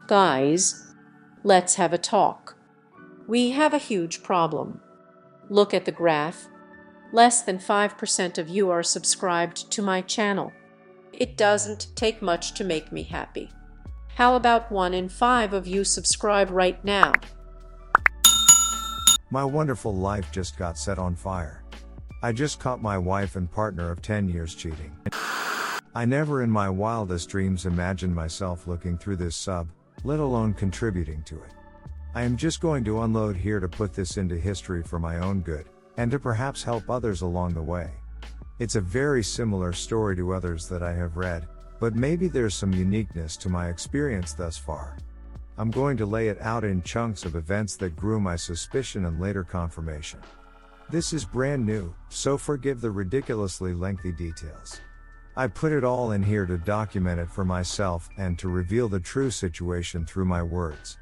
Guys, let's have a talk. We have a huge problem. Look at the graph. Less than 5% of you are subscribed to my channel. It doesn't take much to make me happy. How about 1 in 5 of you subscribe right now? My wonderful life just got set on fire. I just caught my wife and partner of 10 years cheating. I never in my wildest dreams imagined myself looking through this sub, let alone contributing to it. I am just going to unload here to put this into history for my own good, and to perhaps help others along the way. It's a very similar story to others that I have read, but maybe there's some uniqueness to my experience thus far. I'm going to lay it out in chunks of events that grew my suspicion and later confirmation. This is brand new, so forgive the ridiculously lengthy details. I put it all in here to document it for myself and to reveal the true situation through my words.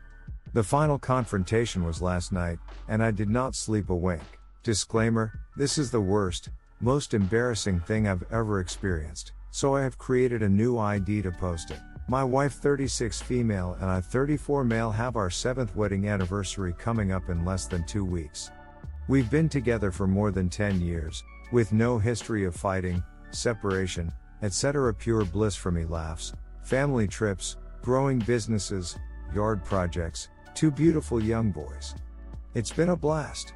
The final confrontation was last night, and I did not sleep a wink. Disclaimer, this is the worst, most embarrassing thing I've ever experienced, so I have created a new ID to post it. My wife 36 female and I 34 male have our 7th wedding anniversary coming up in less than 2 weeks. We've been together for more than 10 years, with no history of fighting, separation, etc. Pure bliss for me. Laughs, family trips, growing businesses, yard projects, 2 beautiful young boys. It's been a blast.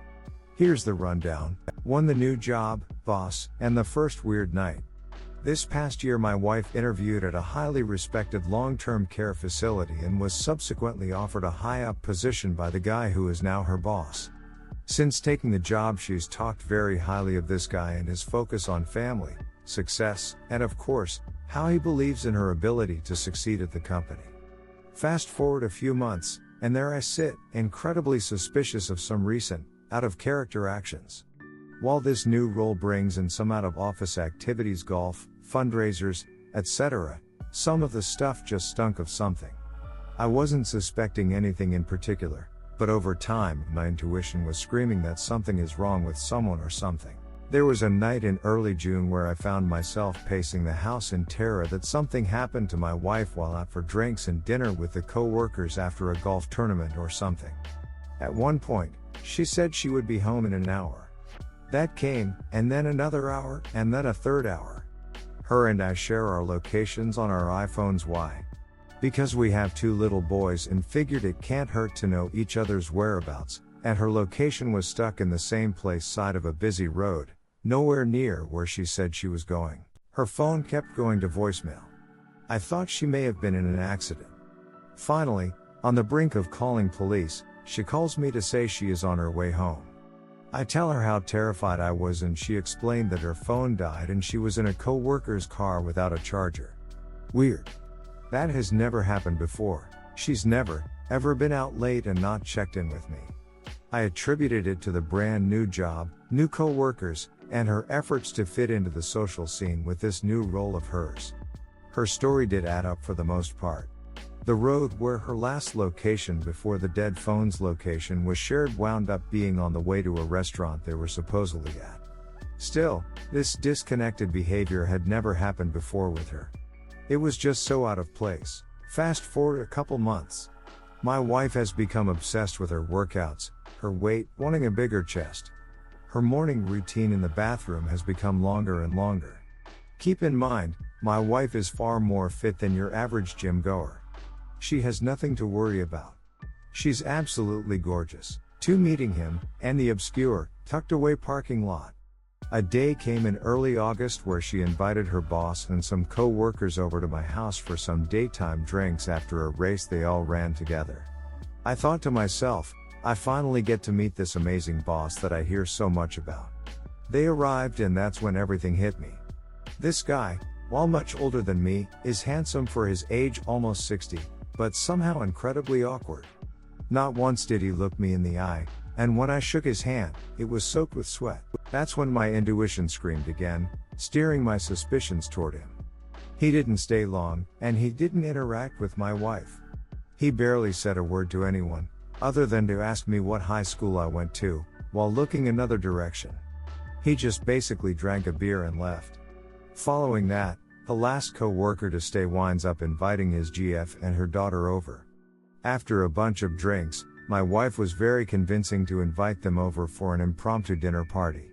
Here's the rundown. 1. The new job, boss, and the first weird night. This past year my wife interviewed at a highly respected long-term care facility and was subsequently offered a high-up position by the guy who is now her boss. Since taking the job she's talked very highly of this guy and his focus on family, success, and of course, how he believes in her ability to succeed at the company. Fast forward a few months, and there I sit, incredibly suspicious of some recent, out-of-character actions. While this new role brings in some out-of-office activities, golf, fundraisers, etc., some of the stuff just stunk of something. I wasn't suspecting anything in particular, but over time, my intuition was screaming that something is wrong with someone or something. There was a night in early June where I found myself pacing the house in terror that something happened to my wife while out for drinks and dinner with the co-workers after a golf tournament or something. At one point, she said she would be home in an hour. That came, and then another hour, and then a third hour. Her and I share our locations on our iPhones. Why? Because we have 2 little boys and figured it can't hurt to know each other's whereabouts, and her location was stuck in the same place side of a busy road, nowhere near where she said she was going. Her phone kept going to voicemail. I thought she may have been in an accident. Finally, on the brink of calling police, she calls me to say she is on her way home. I tell her how terrified I was and she explained that her phone died and she was in a co-worker's car without a charger. Weird. That has never happened before. She's never, ever been out late and not checked in with me. I attributed it to the brand new job, new co-workers, and her efforts to fit into the social scene with this new role of hers. Her story did add up for the most part. The road where her last location before the dead phone's location was shared wound up being on the way to a restaurant they were supposedly at. Still, this disconnected behavior had never happened before with her. It was just so out of place. Fast forward a couple months. My wife has become obsessed with her workouts, her weight, wanting a bigger chest. Her morning routine in the bathroom has become longer and longer. Keep in mind, my wife is far more fit than your average gym goer. She has nothing to worry about. She's absolutely gorgeous. To meeting him, and the obscure, tucked away parking lot. A day came in early August where she invited her boss and some co-workers over to my house for some daytime drinks after a race they all ran together. I thought to myself, I finally get to meet this amazing boss that I hear so much about. They arrived and that's when everything hit me. This guy, while much older than me, is handsome for his age, almost 60, but somehow incredibly awkward. Not once did he look me in the eye, and when I shook his hand, it was soaked with sweat. That's when my intuition screamed again, steering my suspicions toward him. He didn't stay long, and he didn't interact with my wife. He barely said a word to anyone, other than to ask me what high school I went to, while looking another direction. He just basically drank a beer and left. Following that, the last co-worker to stay winds up inviting his GF and her daughter over. After a bunch of drinks, my wife was very convincing to invite them over for an impromptu dinner party.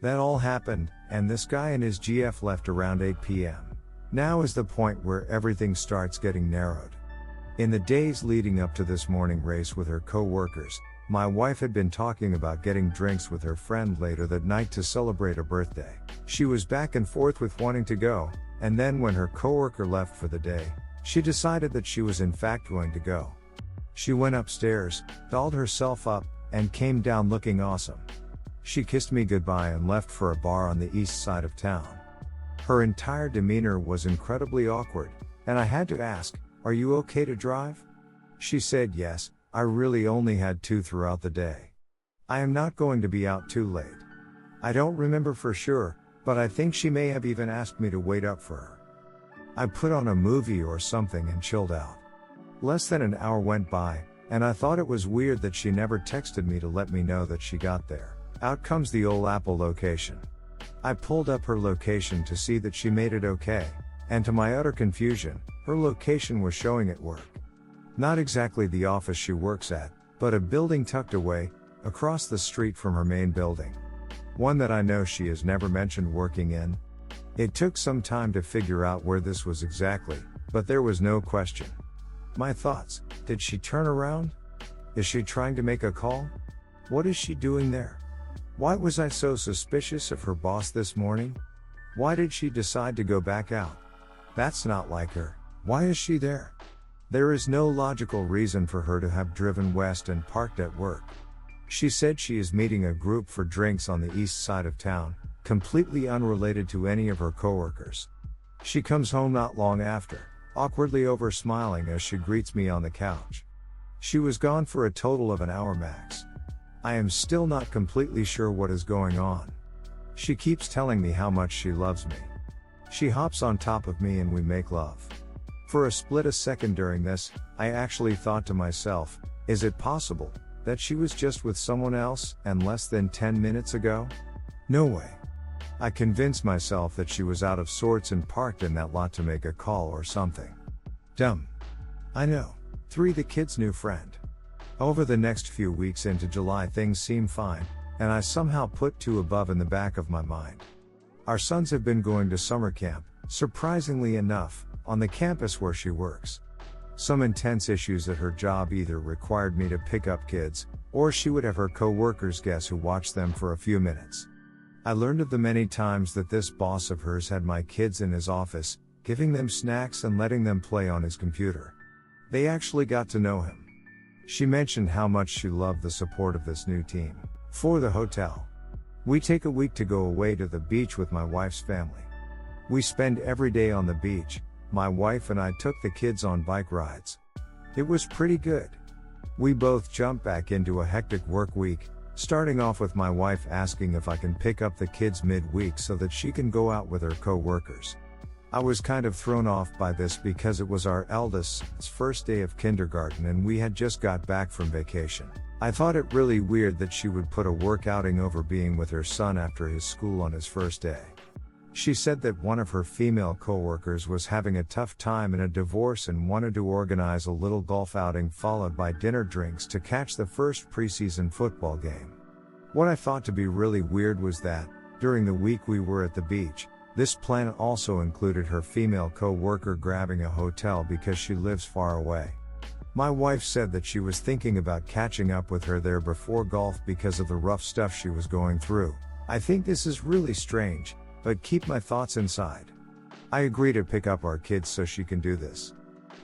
That all happened, and this guy and his GF left around 8 p.m. Now is the point where everything starts getting narrowed. In the days leading up to this morning race with her co-workers, my wife had been talking about getting drinks with her friend later that night to celebrate a birthday. She was back and forth with wanting to go, and then when her coworker left for the day, she decided that she was in fact going to go. She went upstairs, dolled herself up, and came down looking awesome. She kissed me goodbye and left for a bar on the east side of town. Her entire demeanor was incredibly awkward, and I had to ask, "Are you okay to drive?" She said yes. I really only had 2 throughout the day. I am not going to be out too late. I don't remember for sure, but I think she may have even asked me to wait up for her. I put on a movie or something and chilled out. Less than an hour went by, and I thought it was weird that she never texted me to let me know that she got there. Out comes the old Apple location. I pulled up her location to see that she made it okay, and to my utter confusion, her location was showing at work. Not exactly the office she works at, but a building tucked away, across the street from her main building. One that I know she has never mentioned working in. It took some time to figure out where this was exactly, but there was no question. My thoughts: did she turn around? Is she trying to make a call? What is she doing there? Why was I so suspicious of her boss this morning? Why did she decide to go back out? That's not like her. Why is she there? There is no logical reason for her to have driven west and parked at work. She said she is meeting a group for drinks on the east side of town, completely unrelated to any of her coworkers. She comes home not long after, awkwardly over-smiling as she greets me on the couch. She was gone for a total of an hour max. I am still not completely sure what is going on. She keeps telling me how much she loves me. She hops on top of me and we make love. For a split a second during this, I actually thought to myself, is it possible that she was just with someone else and less than 10 minutes ago? No way. I convinced myself that she was out of sorts and parked in that lot to make a call or something. Dumb. I know. 3. The kid's new friend. Over the next few weeks into July things seem fine, and I somehow put 2 above in the back of my mind. Our sons have been going to summer camp, surprisingly enough, on the campus where she works. Some intense issues at her job either required me to pick up kids, or she would have her co-workers guess who watched them for a few minutes. I learned of the many times that this boss of hers had my kids in his office, giving them snacks and letting them play on his computer. They actually got to know him. She mentioned how much she loved the support of this new team. For the hotel. We take a week to go away to the beach with my wife's family. We spend every day on the beach. My wife and I took the kids on bike rides. It was pretty good. We both jumped back into a hectic work week, starting off with my wife asking if I can pick up the kids mid-week so that she can go out with her co-workers. I was kind of thrown off by this because it was our eldest's first day of kindergarten and we had just got back from vacation. I thought it really weird that she would put a work outing over being with her son after his school on his first day. She said that one of her female coworkers was having a tough time in a divorce and wanted to organize a little golf outing followed by dinner drinks to catch the first preseason football game. What I thought to be really weird was that, during the week we were at the beach, this plan also included her female co-worker grabbing a hotel because she lives far away. My wife said that she was thinking about catching up with her there before golf because of the rough stuff she was going through. I think this is really strange, but keep my thoughts inside. I agree to pick up our kids so she can do this.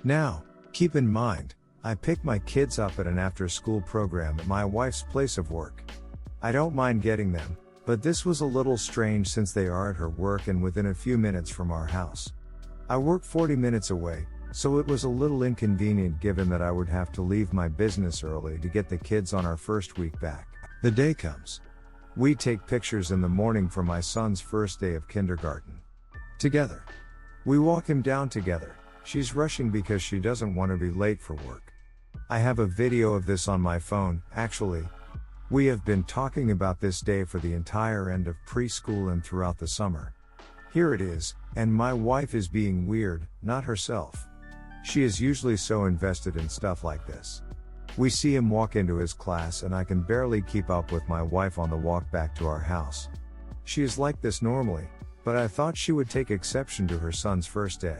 Now, keep in mind, I pick my kids up at an after-school program at my wife's place of work. I don't mind getting them, but this was a little strange since they are at her work and within a few minutes from our house. I work 40 minutes away, so it was a little inconvenient given that I would have to leave my business early to get the kids on our first week back. The day comes. We take pictures in the morning for my son's first day of kindergarten. Together. We walk him down together. She's rushing because she doesn't want to be late for work. I have a video of this on my phone, actually. We have been talking about this day for the entire end of preschool and throughout the summer. Here it is, and my wife is being weird, not herself. She is usually so invested in stuff like this. We see him walk into his class and I can barely keep up with my wife on the walk back to our house. She is like this normally, but I thought she would take exception to her son's first day.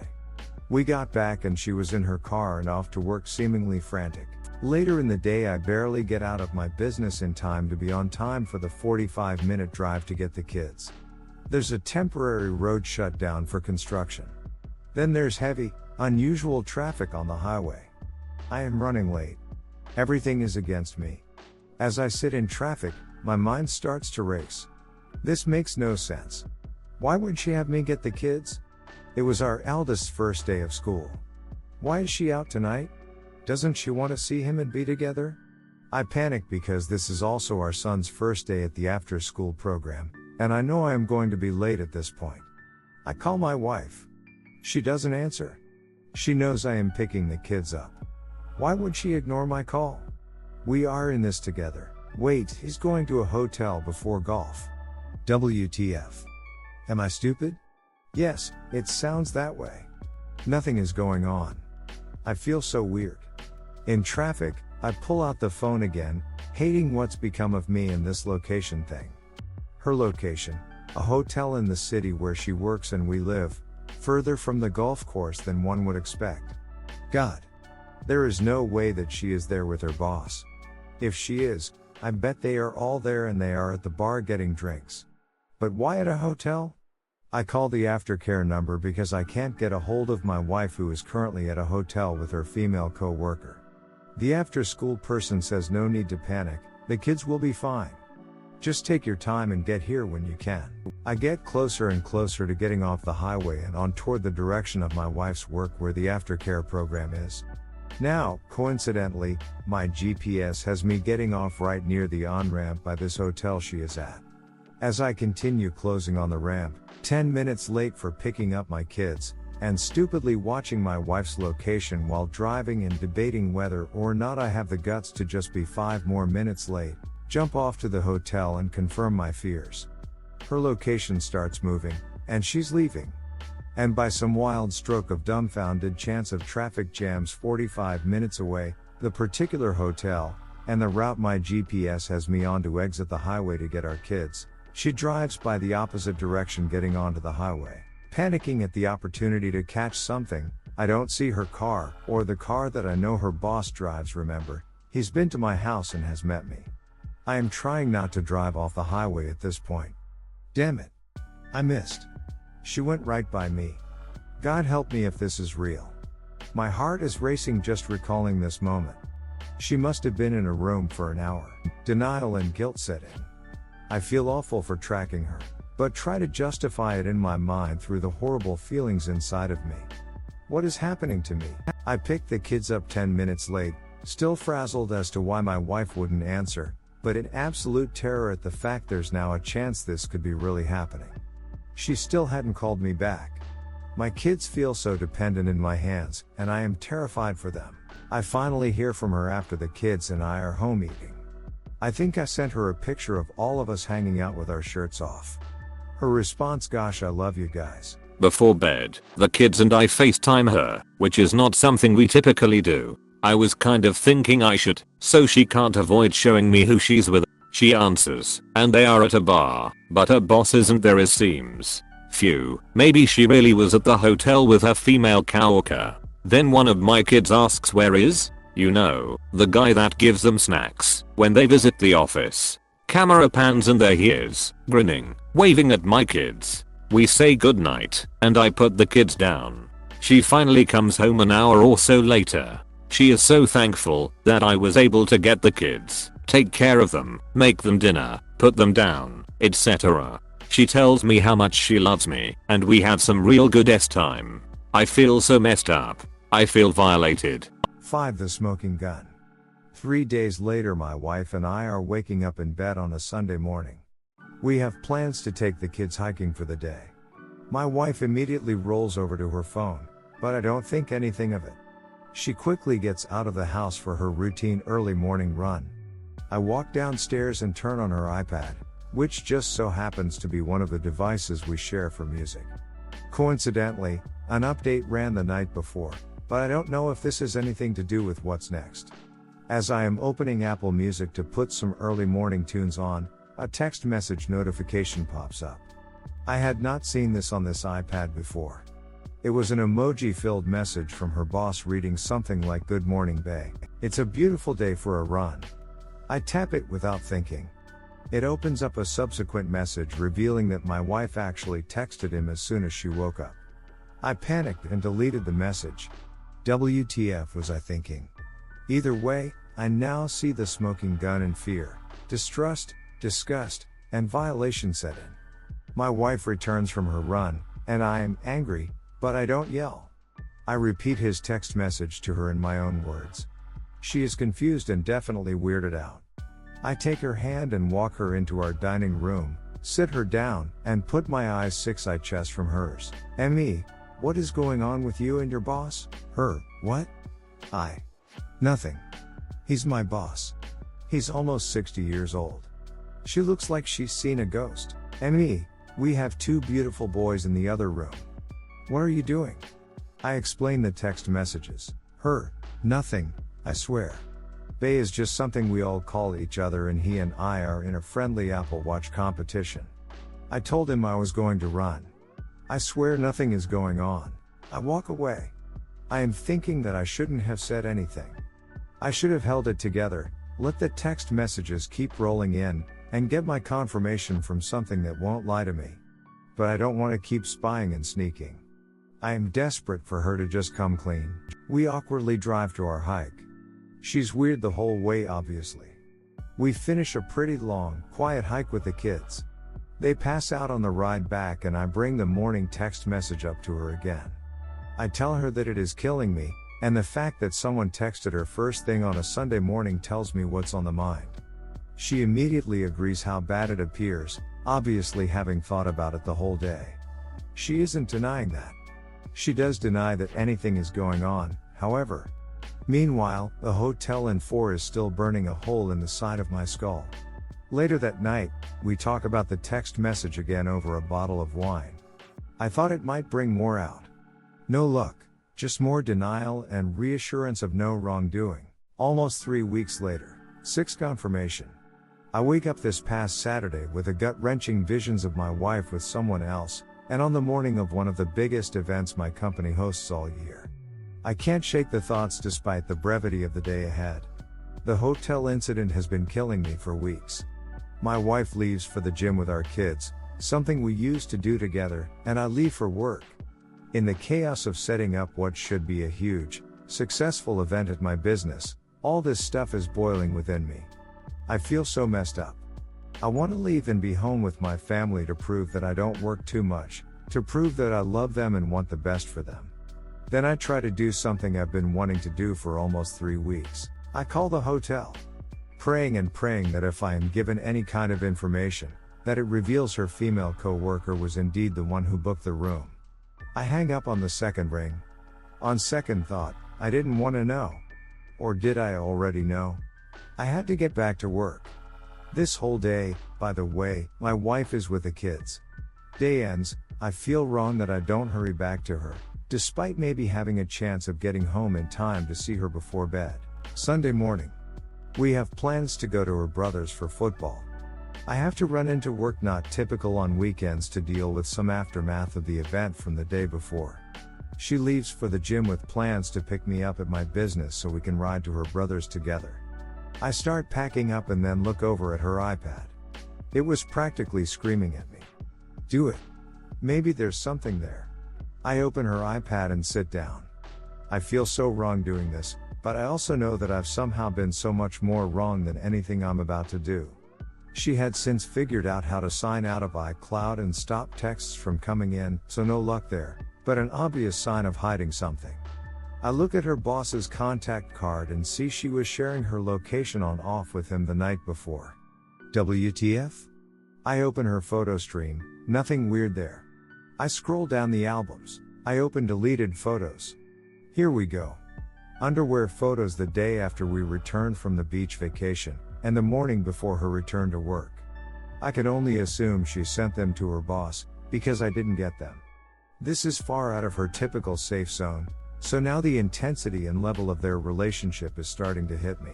We got back and she was in her car and off to work seemingly frantic. Later in the day I barely get out of my business in time to be on time for the 45-minute drive to get the kids. There's a temporary road shutdown for construction. Then there's heavy, unusual traffic on the highway. I am running late. Everything is against me. As I sit in traffic, my mind starts to race. This makes no sense. Why would she have me get the kids? It was our eldest's first day of school. Why is she out tonight? Doesn't she want to see him and be together? I panic because this is also our son's first day at the after-school program, and I know I am going to be late at this point. I call my wife. She doesn't answer. She knows I am picking the kids up. Why would she ignore my call? We are in this together. Wait, he's going to a hotel before golf. WTF. Am I stupid? Yes, it sounds that way. Nothing is going on. I feel so weird. In traffic, I pull out the phone again, hating what's become of me and this location thing. Her location, a hotel in the city where she works and we live, further from the golf course than one would expect. God. There is no way that she is there with her boss. If she is, I bet they are all there and they are at the bar getting drinks. But why at a hotel? I call the aftercare number because I can't get a hold of my wife who is currently at a hotel with her female co-worker. The after-school person says no need to panic, the kids will be fine. Just take your time and get here when you can. I get closer and closer to getting off the highway and on toward the direction of my wife's work where the aftercare program is. Now, coincidentally, my GPS has me getting off right near the on-ramp by this hotel she is at. As I continue closing on the ramp, 10 minutes late for picking up my kids, and stupidly watching my wife's location while driving and debating whether or not I have the guts to just be 5 more minutes late, jump off to the hotel and confirm my fears. Her location starts moving, and she's leaving. And by some wild stroke of dumbfounded chance of traffic jams 45 minutes away, the particular hotel, and the route my GPS has me on to exit the highway to get our kids, she drives by the opposite direction getting onto the highway. Panicking at the opportunity to catch something, I don't see her car, or the car that I know her boss drives. Remember, he's been to my house and has met me. I am trying not to drive off the highway at this point. Damn it. I missed. She went right by me. God help me if this is real. My heart is racing just recalling this moment. She must have been in a room for an hour. Denial and guilt set in. I feel awful for tracking her, but try to justify it in my mind through the horrible feelings inside of me. What is happening to me? I picked the kids up 10 minutes late, still frazzled as to why my wife wouldn't answer, but in absolute terror at the fact there's now a chance this could be really happening. She still hadn't called me back. My kids feel so dependent in my hands, and I am terrified for them. I finally hear from her after the kids and I are home eating. I think I sent her a picture of all of us hanging out with our shirts off. Her response, "Gosh, I love you guys." Before bed, the kids and I FaceTime her, which is not something we typically do. I was kind of thinking I should, so she can't avoid showing me who she's with. She answers, and they are at a bar, but her boss isn't there, it seems. Phew, maybe she really was at the hotel with her female coworker. Then one of my kids asks, where is, you know, the guy that gives them snacks when they visit the office. Camera pans and there he is, grinning, waving at my kids. We say goodnight, and I put the kids down. She finally comes home an hour or so later. She is so thankful that I was able to get the kids, take care of them, make them dinner, put them down, etc. She tells me how much she loves me, and we had some real good time. I feel so messed up. I feel violated. 5. The smoking gun. 3 days later, my wife and I are waking up in bed on a Sunday morning. We have plans to take the kids hiking for the day. My wife immediately rolls over to her phone, but I don't think anything of it. She quickly gets out of the house for her routine early morning run. I walk downstairs and turn on her iPad, which just so happens to be one of the devices we share for music. Coincidentally, an update ran the night before, but I don't know if this has anything to do with what's next. As I am opening Apple Music to put some early morning tunes on, a text message notification pops up. I had not seen this on this iPad before. It was an emoji-filled message from her boss reading something like "Good morning, bae. It's a beautiful day for a run." I tap it without thinking. It opens up a subsequent message revealing that my wife actually texted him as soon as she woke up. I panicked and deleted the message. WTF was I thinking? Either way, I now see the smoking gun and fear, distrust, disgust, and violation set in. My wife returns from her run, and I am angry, but I don't yell. I repeat his text message to her in my own words. She is confused and definitely weirded out. I take her hand and walk her into our dining room, sit her down, and put my eyes 6 chest from hers. "Me, what is going on with you and your boss?" Her, "What?" I, "Nothing. He's my boss. He's almost 60 years old." She looks like she's seen a ghost. "Me, we have 2 beautiful boys in the other room." "What are you doing?" I explain the text messages. Her, "Nothing, I swear. Bae is just something we all call each other, and he and I are in a friendly Apple Watch competition. I told him I was going to run. I swear nothing is going on." I walk away. I am thinking that I shouldn't have said anything. I should have held it together, let the text messages keep rolling in, and get my confirmation from something that won't lie to me. But I don't want to keep spying and sneaking. I am desperate for her to just come clean. We awkwardly drive to our hike. She's weird the whole way, obviously. We finish a pretty long, quiet hike with the kids. They pass out on the ride back, and I bring the morning text message up to her again. I tell her that it is killing me, and the fact that someone texted her first thing on a Sunday morning tells me what's on the mind. She immediately agrees how bad it appears, obviously having thought about it the whole day. She isn't denying that. She does deny that anything is going on, however. Meanwhile, the hotel in 4 is still burning a hole in the side of my skull. Later that night, we talk about the text message again over a bottle of wine. I thought it might bring more out. No luck. Just more denial and reassurance of no wrongdoing. Almost 3 weeks later. 6 confirmation. I wake up this past Saturday with a gut-wrenching visions of my wife with someone else, and on the morning of one of the biggest events my company hosts all year. I can't shake the thoughts despite the brevity of the day ahead. The hotel incident has been killing me for weeks. My wife leaves for the gym with our kids, something we used to do together, and I leave for work. In the chaos of setting up what should be a huge, successful event at my business, all this stuff is boiling within me. I feel so messed up. I want to leave and be home with my family to prove that I don't work too much, to prove that I love them and want the best for them. Then I try to do something I've been wanting to do for almost 3 weeks. I call the hotel. Praying and praying that if I am given any kind of information, that it reveals her female co-worker was indeed the one who booked the room. I hang up on the second ring. On second thought, I didn't want to know. Or did I already know? I had to get back to work. This whole day, by the way, my wife is with the kids. Day ends, I feel wrong that I don't hurry back to her, despite maybe having a chance of getting home in time to see her before bed. Sunday morning. We have plans to go to her brother's for football. I have to run into work, not typical on weekends, to deal with some aftermath of the event from the day before. She leaves for the gym with plans to pick me up at my business so we can ride to her brother's together. I start packing up and then look over at her iPad. It was practically screaming at me. Do it. Maybe there's something there. I open her iPad and sit down. I feel so wrong doing this, but I also know that I've somehow been so much more wrong than anything I'm about to do. She had since figured out how to sign out of iCloud and stop texts from coming in, so no luck there, but an obvious sign of hiding something. I look at her boss's contact card and see she was sharing her location on off with him the night before. WTF? I open her photo stream, nothing weird there. I scroll down the albums. I open deleted photos. Here we go. Underwear photos the day after we returned from the beach vacation, and the morning before her return to work. I could only assume she sent them to her boss, because I didn't get them. This is far out of her typical safe zone, So now the intensity and level of their relationship is starting to hit me.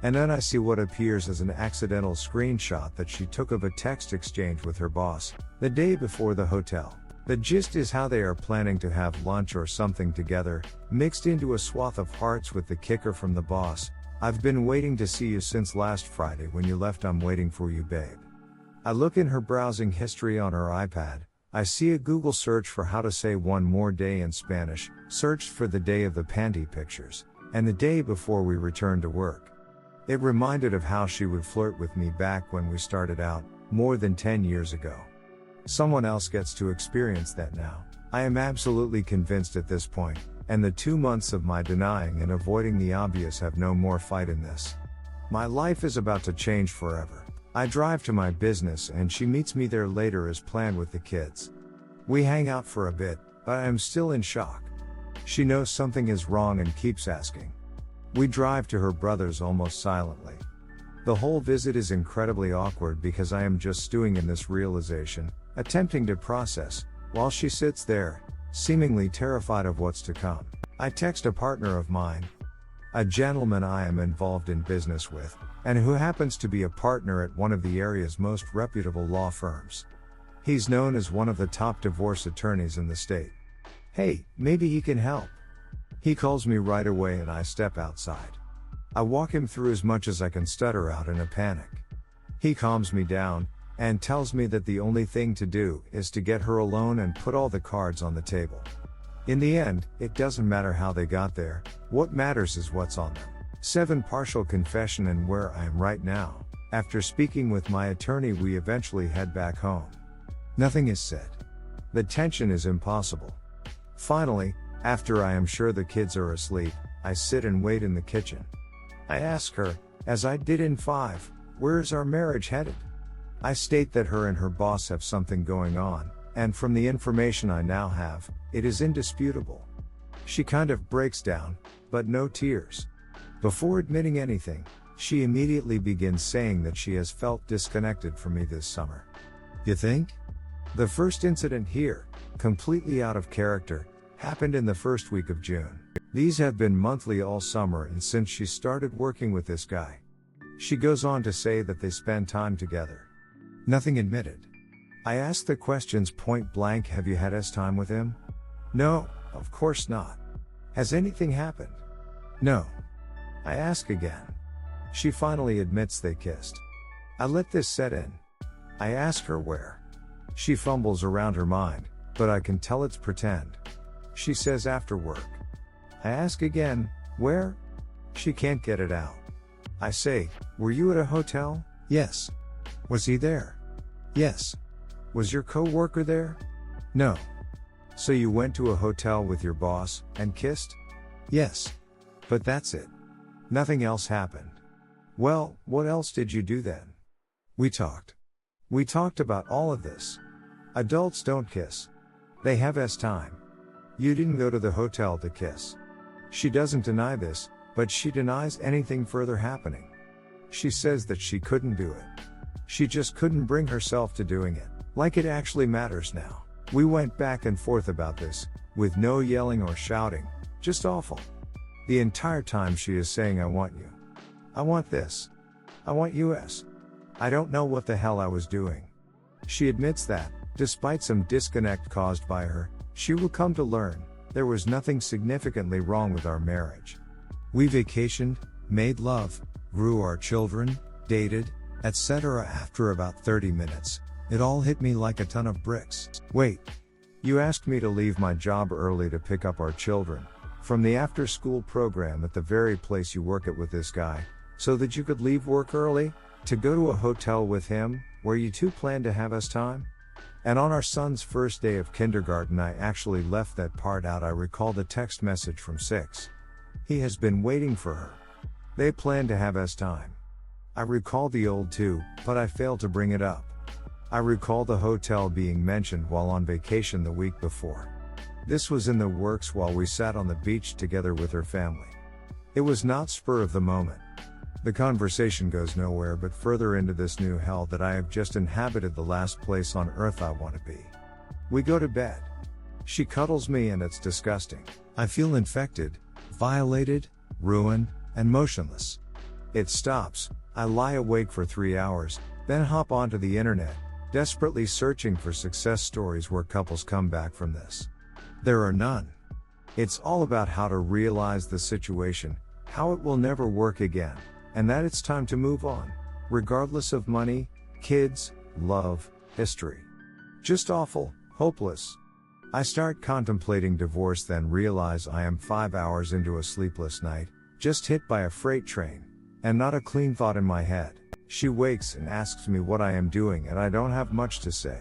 And then I see what appears as an accidental screenshot that she took of a text exchange with her boss, the day before the hotel. The gist is how they are planning to have lunch or something together, mixed into a swath of hearts with the kicker from the boss: "I've been waiting to see you since last Friday when you left, I'm waiting for you, babe." I look in her browsing history on her iPad. I see a Google search for how to say one more day in Spanish, searched for the day of the panty pictures, and the day before we returned to work. It reminded of how she would flirt with me back when we started out, more than 10 years ago. Someone else gets to experience that now. I am absolutely convinced at this point, and the 2 months of my denying and avoiding the obvious have no more fight in this. My life is about to change forever. I drive to my business and she meets me there later as planned with the kids. We hang out for a bit, but I am still in shock. She knows something is wrong and keeps asking. We drive to her brother's almost silently. The whole visit is incredibly awkward because I am just stewing in this realization, attempting to process, while she sits there, seemingly terrified of what's to come. I text a partner of mine, a gentleman I am involved in business with, and who happens to be a partner at one of the area's most reputable law firms. He's known as one of the top divorce attorneys in the state. Hey, maybe he can help. He calls me right away and I step outside. I walk him through as much as I can, stutter out in a panic. He calms me down, and tells me that the only thing to do is to get her alone and put all the cards on the table. In the end, it doesn't matter how they got there, what matters is what's on them. 7 Partial confession and where I am right now. After speaking with my attorney, we eventually head back home. Nothing is said. The tension is impossible. Finally, after I am sure the kids are asleep, I sit and wait in the kitchen. I ask her, as I did in 5, where is our marriage headed? I state that her and her boss have something going on, and from the information I now have, it is indisputable. She kind of breaks down, but no tears. Before admitting anything, she immediately begins saying that she has felt disconnected from me this summer. You think? The first incident here, completely out of character, happened in the first week of June. These have been monthly all summer and since she started working with this guy. She goes on to say that they spend time together. Nothing admitted. I ask the questions point blank: have you had time with him? No, of course not. Has anything happened? No. I ask again. She finally admits they kissed. I let this set in. I ask her where. She fumbles around her mind, but I can tell it's pretend. She says after work. I ask again, where? She can't get it out. I say, were you at a hotel? Yes. Was he there? Yes. Was your co-worker there? No. So you went to a hotel with your boss, and kissed? Yes. But that's it. Nothing else happened. Well, what else did you do then? We talked. We talked about all of this. Adults don't kiss. They have time. You didn't go to the hotel to kiss. She doesn't deny this, but she denies anything further happening. She says that she couldn't do it. She just couldn't bring herself to doing it, like it actually matters now. We went back and forth about this, with no yelling or shouting, just awful. The entire time she is saying, I want you. I want this. I want US. I don't know what the hell I was doing. She admits that, despite some disconnect caused by her, she will come to learn, there was nothing significantly wrong with our marriage. We vacationed, made love, grew our children, dated, etc. After about 30 minutes, it all hit me like a ton of bricks. Wait. You asked me to leave my job early to pick up our children, from the after-school program at the very place you work at with this guy, so that you could leave work early, to go to a hotel with him, where you two planned to have time? And on our son's first day of kindergarten I actually left that part out. I recall the text message from 6. He has been waiting for her. They planned to have time. I recall the old too, but I failed to bring it up. I recall the hotel being mentioned while on vacation the week before. This was in the works while we sat on the beach together with her family. It was not spur of the moment. The conversation goes nowhere but further into this new hell that I have just inhabited, the last place on earth I want to be. We go to bed. She cuddles me and it's disgusting. I feel infected, violated, ruined, and motionless. It stops. I lie awake for 3 hours, then hop onto the internet, desperately searching for success stories where couples come back from this. There are none. It's all about how to realize the situation, how it will never work again, and that it's time to move on, regardless of money, kids, love, history. Just awful, hopeless. I start contemplating divorce, then realize I am 5 hours into a sleepless night, just hit by a freight train, and not a clean thought in my head. She wakes and asks me what I am doing, and I don't have much to say.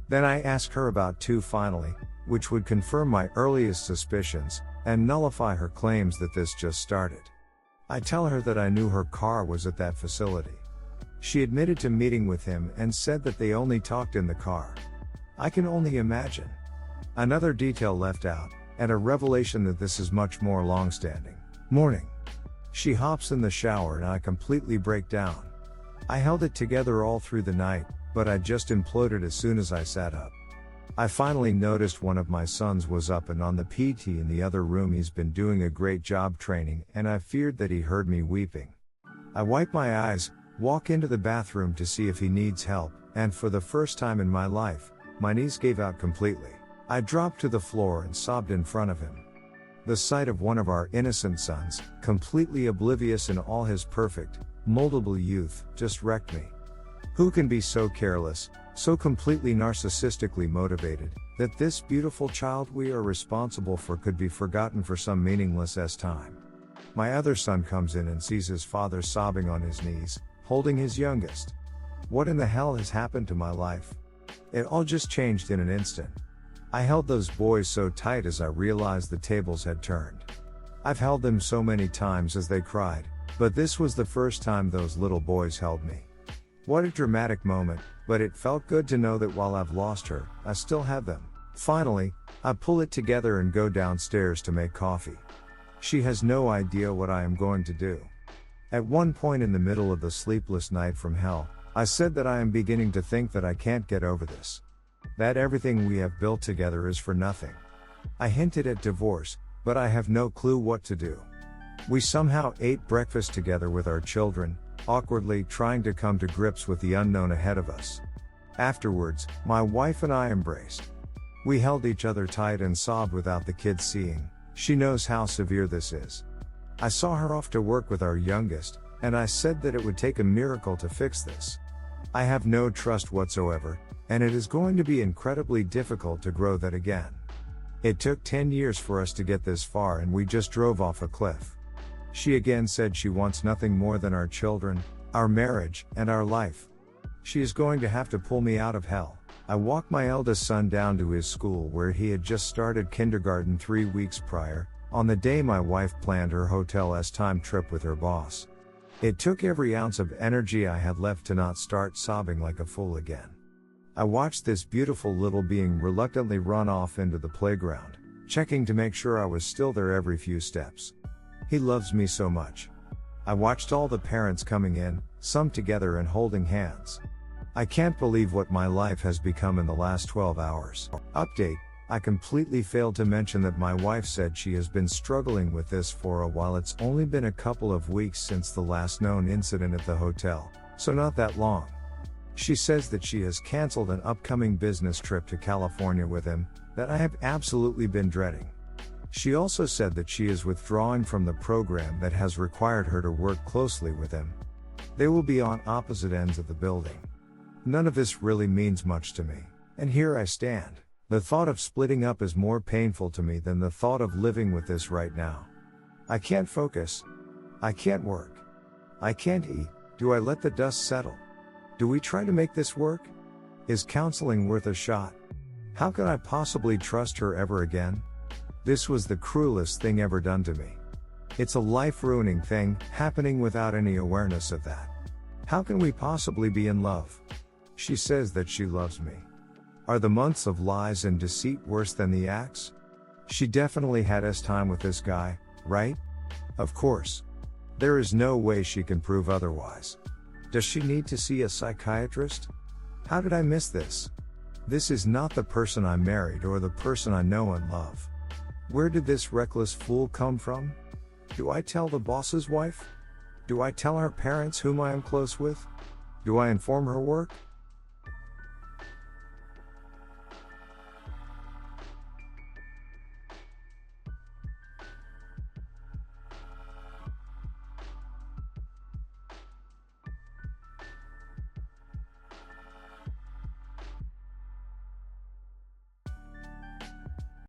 Then I ask her about two finally, which would confirm my earliest suspicions, and nullify her claims that this just started. I tell her that I knew her car was at that facility. She admitted to meeting with him and said that they only talked in the car. I can only imagine. Another detail left out, and a revelation that this is much more long-standing. Morning. She hops in the shower and I completely break down. I held it together all through the night, but I just imploded as soon as I sat up. I finally noticed one of my sons was up and on the PT in the other room. He's been doing a great job training, and I feared that he heard me weeping. I wipe my eyes, walk into the bathroom to see if he needs help, and for the first time in my life, my knees gave out completely. I dropped to the floor and sobbed in front of him. The sight of one of our innocent sons, completely oblivious in all his perfect, moldable youth, just wrecked me. Who can be so careless, so completely narcissistically motivated, that this beautiful child we are responsible for could be forgotten for some meaningless time? My other son comes in and sees his father sobbing on his knees, holding his youngest. What in the hell has happened to my life? It all just changed in an instant. I held those boys so tight as I realized the tables had turned. I've held them so many times as they cried, but this was the first time those little boys held me. What a dramatic moment, but it felt good to know that while I've lost her, I still have them. Finally, I pull it together and go downstairs to make coffee. She has no idea what I am going to do. At one point in the middle of the sleepless night from hell, I said that I am beginning to think that I can't get over this. That everything we have built together is for nothing. I hinted at divorce, but I have no clue what to do. We somehow ate breakfast together with our children, awkwardly trying to come to grips with the unknown ahead of us. Afterwards, my wife and I embraced. We held each other tight and sobbed without the kids seeing. She knows how severe this is. I saw her off to work with our youngest, and I said that it would take a miracle to fix this. I have no trust whatsoever, and it is going to be incredibly difficult to grow that again. It took 10 years for us to get this far, and we just drove off a cliff. She again said she wants nothing more than our children, our marriage, and our life. She is going to have to pull me out of hell. I walked my eldest son down to his school where he had just started kindergarten 3 weeks prior, on the day my wife planned her hotel's time trip with her boss. It took every ounce of energy I had left to not start sobbing like a fool again. I watched this beautiful little being reluctantly run off into the playground, checking to make sure I was still there every few steps. He loves me so much. I watched all the parents coming in, some together and holding hands. I can't believe what my life has become in the last 12 hours. Update: I completely failed to mention that my wife said she has been struggling with this for a while. It's only been a couple of weeks since the last known incident at the hotel, so not that long. She says that she has canceled an upcoming business trip to California with him, that I have absolutely been dreading. She also said that she is withdrawing from the program that has required her to work closely with him. They will be on opposite ends of the building. None of this really means much to me, and here I stand. The thought of splitting up is more painful to me than the thought of living with this right now. I can't focus. I can't work. I can't eat. Do I let the dust settle? Do we try to make this work? Is counseling worth a shot? How could I possibly trust her ever again? This was the cruelest thing ever done to me. It's a life-ruining thing, happening without any awareness of that. How can we possibly be in love? She says that she loves me. Are the months of lies and deceit worse than the acts? She definitely had time with this guy, right? Of course. There is no way she can prove otherwise. Does she need to see a psychiatrist? How did I miss this? This is not the person I married or the person I know and love. Where did this reckless fool come from? Do I tell the boss's wife? Do I tell her parents whom I am close with? Do I inform her work?